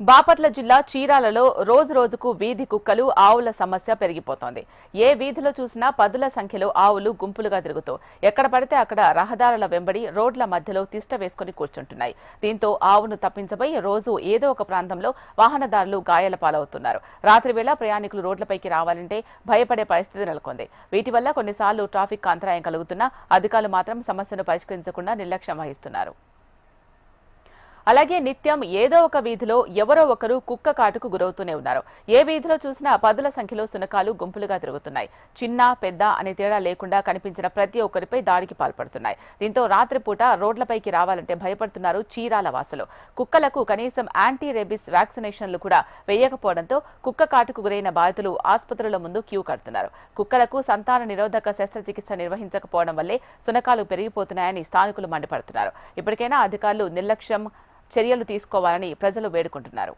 బాపట్ల జిల్లా చీరాలలో రోజు రోజుకు వీధి కుక్కలు ఆవుల సమస్య పెరిగిపోతోంది. ఏ వీధిలో చూసినా పదుల సంఖ్యలో ఆవులు గుంపులుగా తిరుగుతూ ఎక్కడ పడితే అక్కడ రహదారుల వెంబడి రోడ్ల మధ్యలో తిష్ట వేసుకుని కూర్చుంటున్నాయి. దీంతో ఆవును తప్పించబోయి రోజు ఏదో ఒక ప్రాంతంలో వాహనదారులు గాయాల పాలవుతున్నారు. రాత్రి వేళ ప్రయాణికులు రోడ్లపైకి రావాలంటే భయపడే పరిస్థితి నెలకొంది. వీటి వల్ల కొన్నిసార్లు ట్రాఫిక్ అంతరాయం కలుగుతున్నా అధికారులు మాత్రం సమస్యను పరిష్కరించకుండా నిర్లక్ష్యం వహిస్తున్నారు. అలాగే నిత్యం ఏదో ఒక వీధిలో ఎవరో ఒకరు కుక్క కాటుకు గురవుతూనే ఉన్నారు. ఏ వీధిలో చూసినా పదుల సంఖ్యలో శునకాలు గుంపులుగా తిరుగుతున్నాయి. చిన్న పెద్ద అనే తేడా లేకుండా కనిపించిన ప్రతి ఒక్కరిపై దాడికి పాల్పడుతున్నాయి. దీంతో రాత్రిపూట రోడ్లపైకి రావాలంటే భయపడుతున్నారు చీరాల వాసులు. కుక్కలకు కనీసం యాంటీ రేబిస్ వ్యాక్సినేషన్లు కూడా వేయకపోవడంతో కుక్క కాటుకు గురైన బాధితులు ఆసుపత్రుల ముందు క్యూ కడుతున్నారు. కుక్కలకు సంతాన నిరోధక శస్త్రచికిత్స నిర్వహించకపోవడం వల్లే శునకాలు పెరిగిపోతున్నాయని స్థానికులు మండిపడుతున్నారు. ఇప్పటికైనా అధికారులు నిర్లక్ష్యం చర్యలు తీసుకోవాలని ప్రజలు వేడుకుంటున్నారు.